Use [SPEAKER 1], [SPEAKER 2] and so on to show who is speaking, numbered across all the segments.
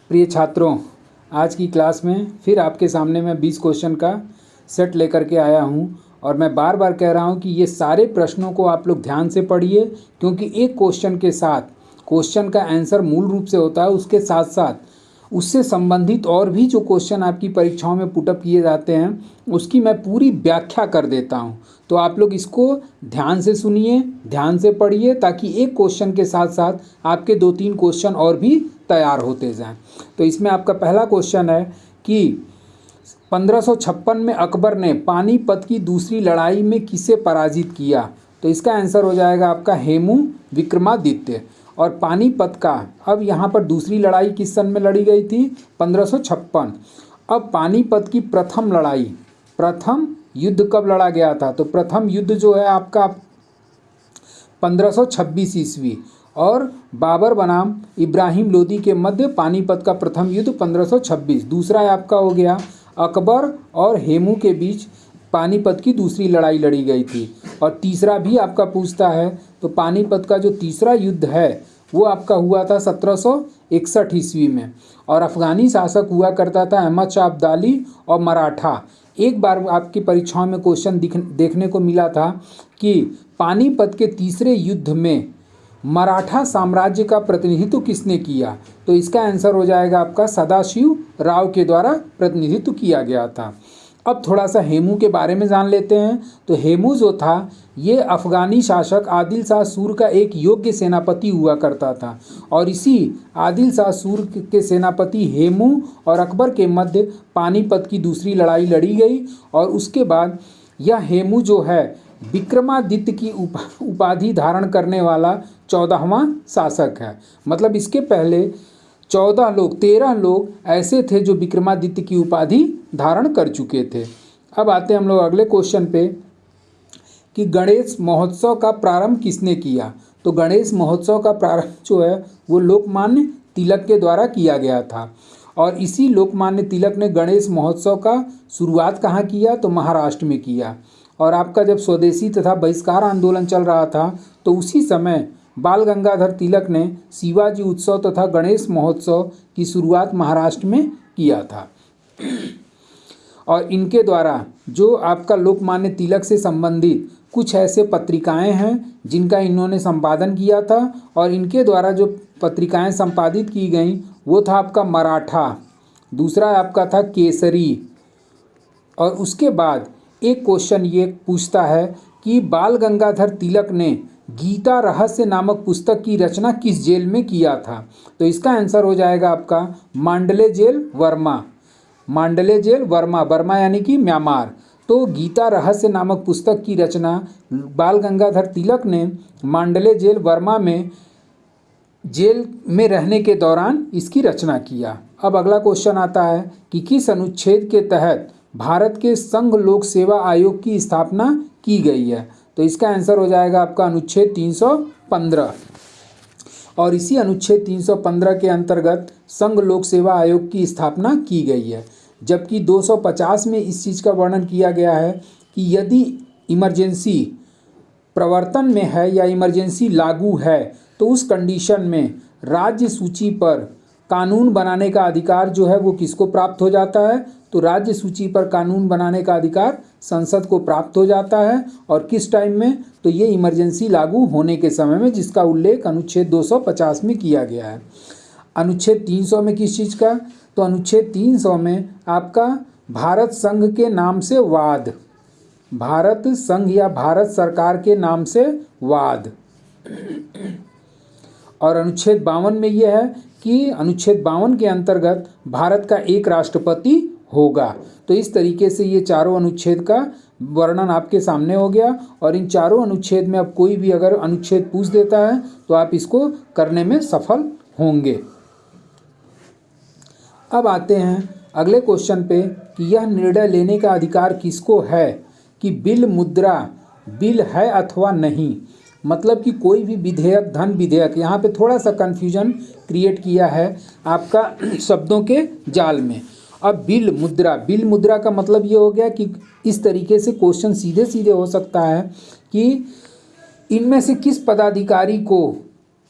[SPEAKER 1] प्रिय छात्रों, आज की क्लास में फिर आपके सामने मैं 20 क्वेश्चन का सेट लेकर के आया हूं और मैं बार बार कह रहा हूं कि ये सारे प्रश्नों को आप लोग ध्यान से पढ़िए, क्योंकि एक क्वेश्चन के साथ क्वेश्चन का आंसर मूल रूप से होता है, उसके साथ साथ उससे संबंधित और भी जो क्वेश्चन आपकी परीक्षाओं में पुटअप किए जाते हैं उसकी मैं पूरी व्याख्या कर देता हूं। तो आप लोग इसको ध्यान से सुनिए, ध्यान से पढ़िए, ताकि एक क्वेश्चन के साथ साथ आपके 2-3 क्वेश्चन और भी तैयार होते जाएं। तो इसमें आपका पहला क्वेश्चन है कि 1556 में अकबर ने पानीपत की दूसरी लड़ाई में किसे पराजित किया? तो इसका आंसर हो जाएगा आपका हेमू विक्रमादित्य। और पानीपत का, अब यहाँ पर दूसरी लड़ाई किस सन में लड़ी गई थी? 1556। अब पानीपत की प्रथम लड़ाई, प्रथम युद्ध कब लड़ा गया था? तो प्रथम युद्ध जो है आपका 1526 ईस्वी, और बाबर बनाम इब्राहिम लोदी के मध्य पानीपत का प्रथम युद्ध 1526। दूसरा आपका हो गया अकबर और हेमू के बीच पानीपत की दूसरी लड़ाई लड़ी गई थी। और तीसरा भी आपका पूछता है, तो पानीपत का जो तीसरा युद्ध है वो आपका हुआ था 1761 ईस्वी में, और अफ़गानी शासक हुआ करता था अहमद शाह अब्दाली और मराठा। एक बार आपकी परीक्षाओं में क्वेश्चन देखने को मिला था कि पानीपत के तीसरे युद्ध में मराठा साम्राज्य का प्रतिनिधित्व किसने किया? तो इसका आंसर हो जाएगा आपका सदाशिव राव के द्वारा प्रतिनिधित्व किया गया था। अब थोड़ा सा हेमू के बारे में जान लेते हैं। तो हेमू जो था ये अफ़गानी शासक आदिल शाह सूर का एक योग्य सेनापति हुआ करता था, और इसी आदिल शाह सूर के सेनापति हेमू और अकबर के मध्य पानीपत की दूसरी लड़ाई लड़ी गई। और उसके बाद यह हेमू जो है विक्रमादित्य की उपाधि धारण करने वाला 14वां शासक है। मतलब इसके पहले 13 लोग ऐसे थे जो विक्रमादित्य की उपाधि धारण कर चुके थे। अब आते हैं हम लोग अगले क्वेश्चन पे कि गणेश महोत्सव का प्रारंभ किसने किया? तो गणेश महोत्सव का प्रारंभ जो है वो लोकमान्य तिलक के द्वारा किया गया था। और इसी लोकमान्य तिलक ने गणेश महोत्सव का शुरुआत कहाँ किया? तो महाराष्ट्र में किया। और आपका जब स्वदेशी तथा बहिष्कार आंदोलन चल रहा था तो उसी समय बाल गंगाधर तिलक ने शिवाजी उत्सव तथा गणेश महोत्सव की शुरुआत महाराष्ट्र में किया था। और इनके द्वारा जो आपका लोकमान्य तिलक से संबंधित कुछ ऐसे पत्रिकाएं हैं जिनका इन्होंने संपादन किया था, और इनके द्वारा जो पत्रिकाएं संपादित की गई वो था आपका मराठा, दूसरा आपका था केसरी। और उसके बाद एक क्वेश्चन ये पूछता है कि बाल गंगाधर तिलक ने गीता रहस्य नामक पुस्तक की रचना किस जेल में किया था? तो इसका आंसर हो जाएगा आपका मांडले जेल, वर्मा। मांडले जेल, वर्मा, बर्मा यानी कि म्यांमार। तो गीता रहस्य नामक पुस्तक की रचना बाल गंगाधर तिलक ने मांडले जेल, वर्मा में जेल में रहने के दौरान इसकी रचना किया। अब अगला क्वेश्चन आता है कि किस अनुच्छेद के तहत भारत के संघ लोक सेवा आयोग की स्थापना की गई है? तो इसका आंसर हो जाएगा आपका अनुच्छेद 315। और इसी अनुच्छेद 315 के अंतर्गत संघ लोक सेवा आयोग की स्थापना की गई है। जबकि 250 में इस चीज़ का वर्णन किया गया है कि यदि इमरजेंसी प्रवर्तन में है या इमरजेंसी लागू है तो उस कंडीशन में राज्य सूची पर कानून बनाने का अधिकार जो है वो किसको प्राप्त हो जाता है? तो राज्य सूची पर कानून बनाने का अधिकार संसद को प्राप्त हो जाता है। और किस टाइम में? तो ये इमरजेंसी लागू होने के समय में, जिसका उल्लेख अनुच्छेद 250 में किया गया है। अनुच्छेद 300 में किस चीज़ का? तो अनुच्छेद 300 में आपका भारत संघ के नाम से वाद, भारत संघ या भारत सरकार के नाम से वाद। और अनुच्छेद 52 में यह है कि अनुच्छेद 52 के अंतर्गत भारत का एक राष्ट्रपति होगा। तो इस तरीके से ये चारों अनुच्छेद का वर्णन आपके सामने हो गया। और इन चारों अनुच्छेद में अब कोई भी अगर अनुच्छेद पूछ देता है तो आप इसको करने में सफल होंगे। अब आते हैं अगले क्वेश्चन पे कि यह निर्णय लेने का अधिकार किसको है कि बिल मुद्रा बिल है अथवा नहीं? मतलब कि कोई भी विधेयक, धन विधेयक, यहाँ पे थोड़ा सा कन्फ्यूजन क्रिएट किया है आपका शब्दों के जाल में। अब बिल मुद्रा का मतलब ये हो गया कि इस तरीके से क्वेश्चन सीधे सीधे हो सकता है कि इनमें से किस पदाधिकारी को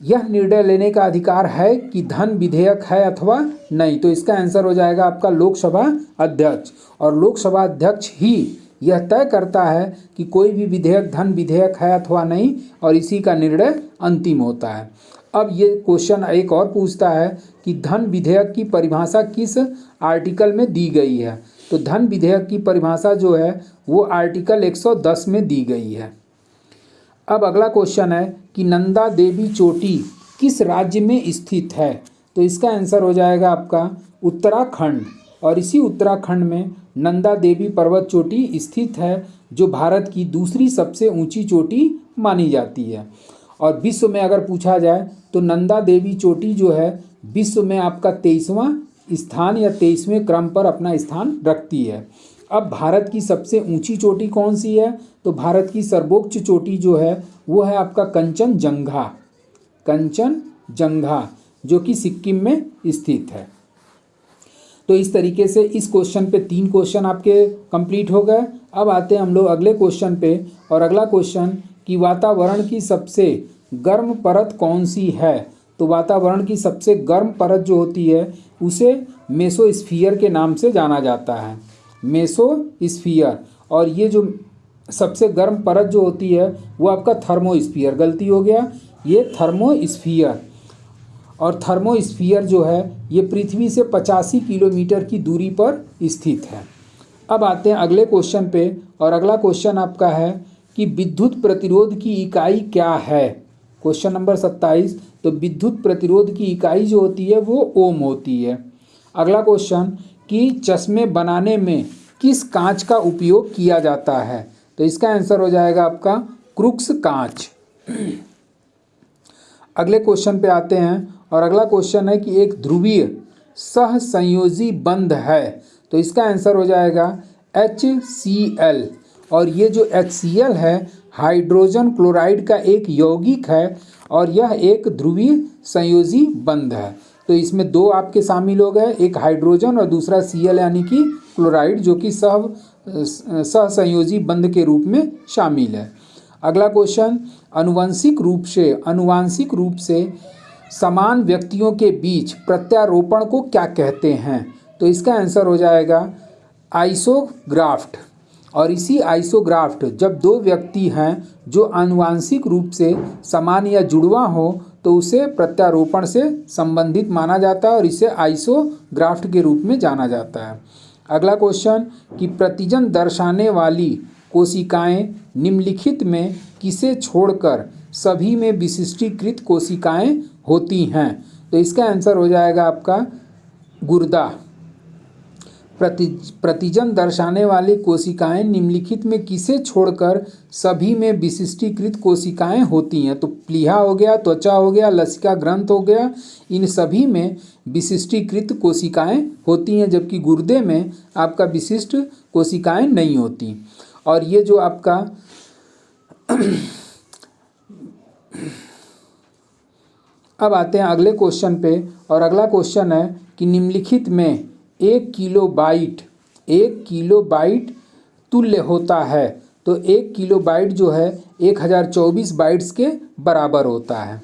[SPEAKER 1] यह निर्णय लेने का अधिकार है कि धन विधेयक है अथवा नहीं। तो इसका आंसर हो जाएगा आपका लोकसभा अध्यक्ष, और लोकसभा अध्यक्ष ही यह तय करता है कि कोई भी विधेयक धन विधेयक है अथवा नहीं, और इसी का निर्णय अंतिम होता है। अब ये क्वेश्चन एक और पूछता है कि धन विधेयक की परिभाषा किस आर्टिकल में दी गई है। तो धन विधेयक की परिभाषा जो है वो आर्टिकल 110 में दी गई है। अब अगला क्वेश्चन है कि नंदा देवी चोटी किस राज्य में स्थित है। तो इसका आंसर हो जाएगा आपका उत्तराखंड, और इसी उत्तराखंड में नंदा देवी पर्वत चोटी स्थित है, जो भारत की दूसरी सबसे ऊंची चोटी मानी जाती है। और विश्व में अगर पूछा जाए तो नंदा देवी चोटी जो है विश्व में आपका 23वां स्थान या 23वें क्रम पर अपना स्थान रखती है। अब भारत की सबसे ऊंची चोटी कौन सी है। तो भारत की सर्वोच्च चोटी जो है वो है आपका कंचनजंगा, कंचनजंगा, जो कि सिक्किम में स्थित है। तो इस तरीके से इस क्वेश्चन पे 3 क्वेश्चन आपके कंप्लीट हो गए। अब आते हैं हम लोग अगले क्वेश्चन पे, और अगला क्वेश्चन कि वातावरण की सबसे गर्म परत कौन सी है। तो वातावरण की सबसे गर्म परत जो होती है उसे मेसोस्फीयर के नाम से जाना जाता है, मेसोस्फीयर। और ये जो सबसे गर्म परत जो होती है वो आपका थर्मोस्फीयर, गलती हो गया, ये थर्मोस्फीयर। और थर्मोस्फीयर जो है ये पृथ्वी से 85 किलोमीटर की दूरी पर स्थित है। अब आते हैं अगले क्वेश्चन पे, और अगला क्वेश्चन आपका है कि विद्युत प्रतिरोध की इकाई क्या है। Question number 27। तो विद्युत प्रतिरोध की इकाई जो होती है वो ओम होती है। अगला क्वेश्चन कि चश्मे बनाने में किस कांच का उपयोग किया जाता है। तो इसका आंसर हो जाएगा आपका क्रुक्स कांच। अगले क्वेश्चन पे आते हैं, और अगला क्वेश्चन है कि एक ध्रुवीय सहसंयोजी बंध है। तो इसका आंसर हो जाएगा HCl। और ये जो HCl है हाइड्रोजन क्लोराइड का एक यौगिक है, और यह एक ध्रुवीय संयोजी बंध है। तो इसमें 2 आपके शामिल हो गए, एक हाइड्रोजन और दूसरा Cl यानी कि क्लोराइड, जो कि सहसंयोजी बंध के रूप में शामिल है। अगला क्वेश्चन, अनुवांशिक रूप से समान व्यक्तियों के बीच प्रत्यारोपण को क्या कहते हैं। तो इसका आंसर हो जाएगा आइसोग्राफ्ट। और इसी आइसोग्राफ्ट, जब 2 व्यक्ति हैं जो आनुवांशिक रूप से समान या जुड़वा हो तो उसे प्रत्यारोपण से संबंधित माना जाता है, और इसे आइसोग्राफ्ट के रूप में जाना जाता है। अगला क्वेश्चन कि प्रतिजन दर्शाने वाली कोशिकाएं निम्नलिखित में किसे छोड़कर सभी में विशिष्टीकृत कोशिकाएं होती हैं। तो इसका आंसर हो जाएगा आपका गुर्दा। प्रतिजन दर्शाने वाली कोशिकाएं निम्नलिखित में किसे छोड़कर सभी में विशिष्टीकृत कोशिकाएं होती हैं। तो प्लीहा हो गया, त्वचा हो गया, लसिका ग्रंथ हो गया, इन सभी में विशिष्टीकृत कोशिकाएं होती हैं, जबकि गुर्दे में आपका विशिष्ट कोशिकाएं नहीं होती। और ये जो आपका अब आते हैं अगले क्वेश्चन पे, और अगला क्वेश्चन है कि निम्नलिखित में 1 किलोबाइट तुल्य होता है। तो 1 किलोबाइट जो है 1024 बाइट्स के बराबर होता है,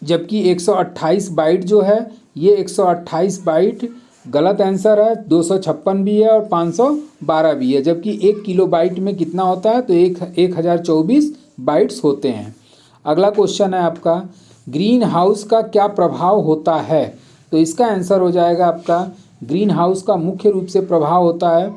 [SPEAKER 1] जबकि 128 बाइट जो है ये 128 बाइट गलत आंसर है, 256 भी है और 512 भी है, जबकि 1 किलोबाइट में कितना होता है तो 1024 बाइट्स होते हैं। अगला क्वेश्चन है आपका ग्रीन हाउस का क्या प्रभाव होता है। तो इसका आंसर हो जाएगा आपका ग्रीन हाउस का मुख्य रूप से प्रभाव होता है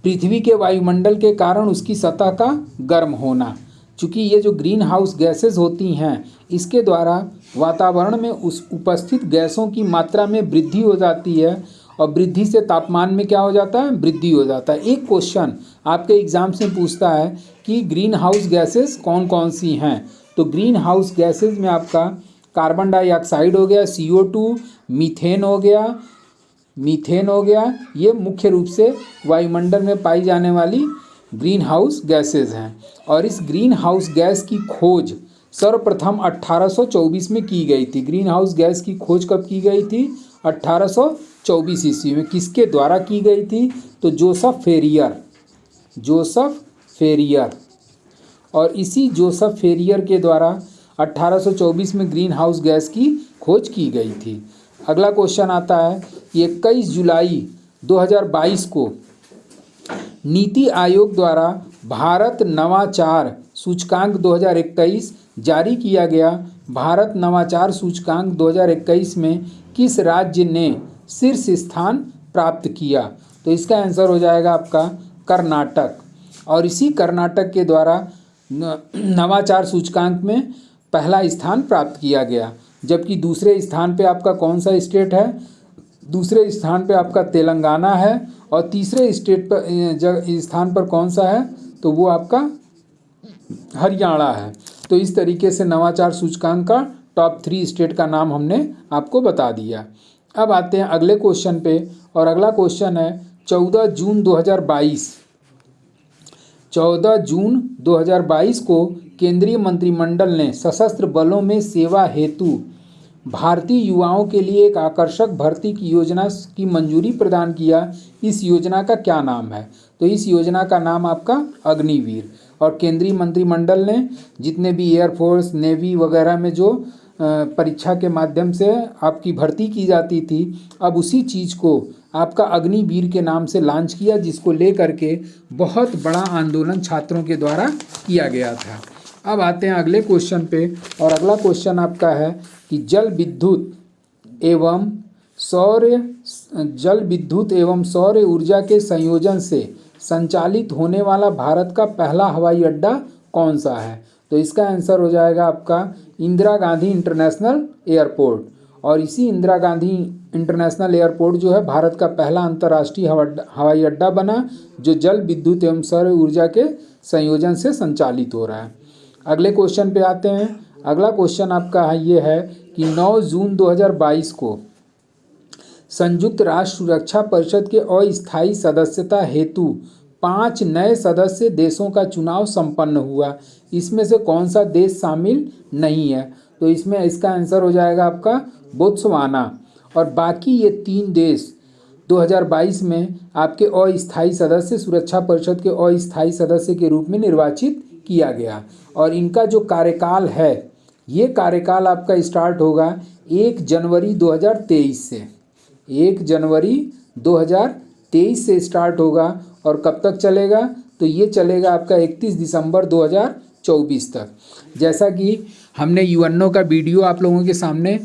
[SPEAKER 1] पृथ्वी के वायुमंडल के कारण उसकी सतह का गर्म होना। चूँकि ये जो ग्रीन हाउस गैसेस होती हैं इसके द्वारा वातावरण में उस उपस्थित गैसों की मात्रा में वृद्धि हो जाती है, और वृद्धि से तापमान में क्या हो जाता है, वृद्धि हो जाता है। एक क्वेश्चन आपके एग्जाम से पूछता है कि ग्रीन हाउस गैसेस कौन कौन सी हैं। तो ग्रीन हाउस गैसेस में आपका कार्बन डाइऑक्साइड हो गया, CO2, मीथेन हो गया, ये मुख्य रूप से वायुमंडल में पाई जाने वाली ग्रीन हाउस गैसेस हैं। और इस ग्रीन हाउस गैस की खोज सर्वप्रथम 1824 में की गई थी। ग्रीन हाउस गैस की खोज कब की गई थी, 1824 ईस्वी में। किसके द्वारा की गई थी, तो जोसेफ फेरियर। और इसी जोसेफ फेरियर के द्वारा 1824 में ग्रीन हाउस गैस की खोज की गई थी। अगला क्वेश्चन आता है कि 21 जुलाई 2022 को नीति आयोग द्वारा भारत नवाचार सूचकांक 2021 जारी किया गया। भारत नवाचार सूचकांक 2021 में किस राज्य ने शीर्ष स्थान प्राप्त किया? तो इसका आंसर हो जाएगा आपका कर्नाटक। और इसी कर्नाटक के द्वारा नवाचार सूचकांक में पहला स्थान प्राप्त किया गया। जबकि दूसरे स्थान पे आपका कौन सा स्टेट है? दूसरे स्थान पे आपका तेलंगाना है। और तीसरे स्थान पर कौन सा है? तो वो आपका हरियाणा है। तो इस तरीके से नवाचार सूचकांक का टॉप 3 स्टेट का नाम हमने आपको बता दिया। अब आते हैं अगले क्वेश्चन पे, और अगला क्वेश्चन है 14 जून 2022। 14 जून 2022 को केंद्रीय मंत्रिमंडल ने सशस्त्र बलों में सेवा हेतु भारतीय युवाओं के लिए एक आकर्षक भर्ती की योजना की मंजूरी प्रदान किया। इस योजना का क्या नाम है? तो इस योजना का नाम आपका अग्निवीर। और केंद्रीय मंत्रिमंडल ने जितने भी एयरफोर्स, नेवी वगैरह में जो परीक्षा के माध्यम से आपकी भर्ती की जाती थी, अब उसी चीज़ को आपका अग्निवीर के नाम से लॉन्च किया, जिसको लेकर के बहुत बड़ा आंदोलन छात्रों के द्वारा किया गया था। अब आते हैं अगले क्वेश्चन पे, और अगला क्वेश्चन आपका है कि जल विद्युत एवं सौर ऊर्जा के संयोजन से संचालित होने वाला भारत का पहला हवाई अड्डा कौन सा है? तो इसका आंसर हो जाएगा आपका इंदिरा गांधी इंटरनेशनल एयरपोर्ट। और इसी इंदिरा गांधी इंटरनेशनल एयरपोर्ट जो है भारत का पहला अंतर्राष्ट्रीय हवाई अड्डा बना, जो जल विद्युत एवं सौर ऊर्जा के संयोजन से संचालित हो रहा है। अगले क्वेश्चन पे आते हैं। अगला क्वेश्चन आपका ये है कि 9 जून 2022 को संयुक्त राष्ट्र सुरक्षा परिषद के अस्थायी सदस्यता हेतु 5 नए सदस्य देशों का चुनाव संपन्न हुआ। इसमें से कौन सा देश शामिल नहीं है? तो इसमें इसका आंसर हो जाएगा आपका बोत्सवाना। और बाकी ये 3 देश 2022 में आपके अस्थायी सदस्य, सुरक्षा परिषद के अस्थायी सदस्य के रूप में निर्वाचित किया गया। और इनका जो कार्यकाल है, ये कार्यकाल आपका स्टार्ट होगा 1 जनवरी 2023 से। 1 जनवरी 2023 से स्टार्ट होगा। और कब तक चलेगा? तो ये चलेगा आपका 31 दिसंबर 2024 तक। जैसा कि हमने यूएनओ का वीडियो आप लोगों के सामने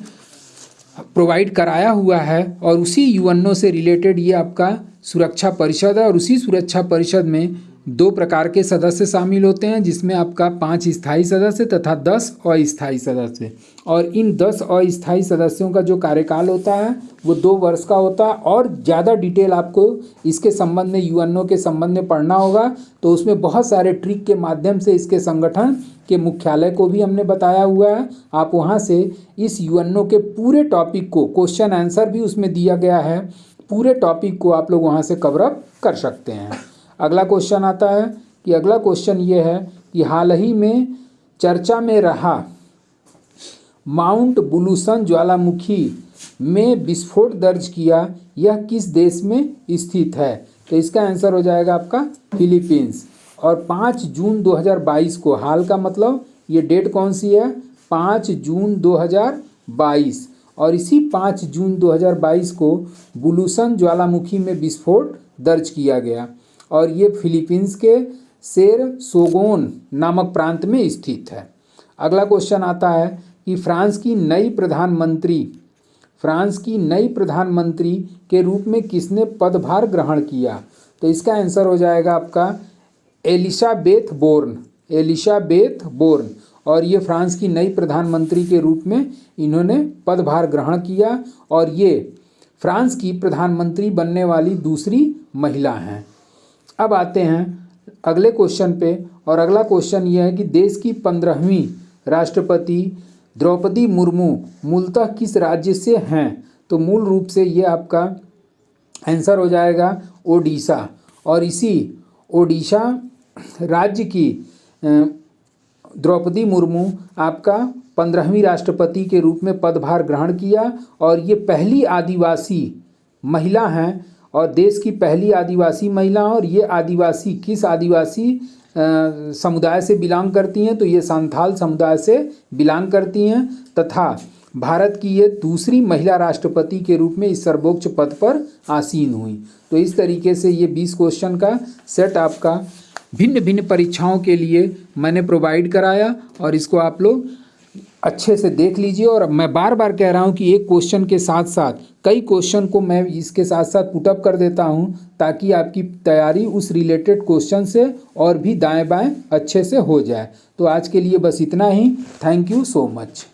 [SPEAKER 1] प्रोवाइड कराया हुआ है, और उसी यूएनओ से रिलेटेड ये आपका सुरक्षा परिषद है। और उसी सुरक्षा परिषद में 2 प्रकार के सदस्य शामिल होते हैं, जिसमें आपका 5 स्थायी सदस्य तथा 10 अस्थायी सदस्य। और इन 10 अस्थायी सदस्यों का जो कार्यकाल होता है वो 2 वर्ष का होता है। और ज़्यादा डिटेल आपको इसके संबंध में, यूएनओ के संबंध में पढ़ना होगा, तो उसमें बहुत सारे ट्रिक के माध्यम से इसके संगठन के मुख्यालय को भी हमने बताया हुआ है। आप वहाँ से इस यूएनओ के पूरे टॉपिक को, क्वेश्चन आंसर भी उसमें दिया गया है, पूरे टॉपिक को आप लोग वहाँ से कवर अप कर सकते हैं। अगला क्वेश्चन आता है कि अगला क्वेश्चन ये है कि हाल ही में चर्चा में रहा माउंट बुलूसन ज्वालामुखी में विस्फोट दर्ज किया, यह किस देश में स्थित है? तो इसका आंसर हो जाएगा आपका फिलीपींस। और 5 जून 2022 को, हाल का मतलब ये डेट कौन सी है? 5 जून 2022। और इसी 5 जून 2022 को बुलूसन ज्वालामुखी में विस्फोट दर्ज किया गया। और ये फिलीपींस के सेरसोगोन नामक प्रांत में स्थित है। अगला क्वेश्चन आता है कि फ्रांस की नई प्रधानमंत्री के रूप में किसने पदभार ग्रहण किया? तो इसका आंसर हो जाएगा आपका एलिसाबेथ बोर्न। और ये फ्रांस की नई प्रधानमंत्री के रूप में इन्होंने पदभार ग्रहण किया। और ये फ्रांस की प्रधानमंत्री बनने वाली दूसरी महिला हैं। अब आते हैं अगले क्वेश्चन पे, और अगला क्वेश्चन ये है कि देश की 15वीं राष्ट्रपति द्रौपदी मुर्मू मूलतः किस राज्य से हैं? तो मूल रूप से ये आपका आंसर हो जाएगा ओडिशा। और इसी ओडिशा राज्य की द्रौपदी मुर्मू आपका 15वीं राष्ट्रपति के रूप में पदभार ग्रहण किया। और ये पहली आदिवासी महिला हैं, और देश की पहली आदिवासी महिला। और ये आदिवासी किस आदिवासी समुदाय से बिलोंग करती हैं, तो ये संथाल समुदाय से बिलोंग करती हैं तथा भारत की ये दूसरी महिला राष्ट्रपति के रूप में इस सर्वोच्च पद पर आसीन हुई। तो इस तरीके से ये 20 क्वेश्चन का सेट आपका भिन्न भिन्न परीक्षाओं के लिए मैंने प्रोवाइड कराया और इसको आप लोग अच्छे से देख लीजिए। और मैं बार बार कह रहा हूँ कि एक क्वेश्चन के साथ साथ कई क्वेश्चन को मैं इसके साथ साथ पुटअप कर देता हूँ ताकि आपकी तैयारी उस रिलेटेड क्वेश्चन से और भी दाएं बाएं अच्छे से हो जाए। तो आज के लिए बस इतना ही। Thank you so much.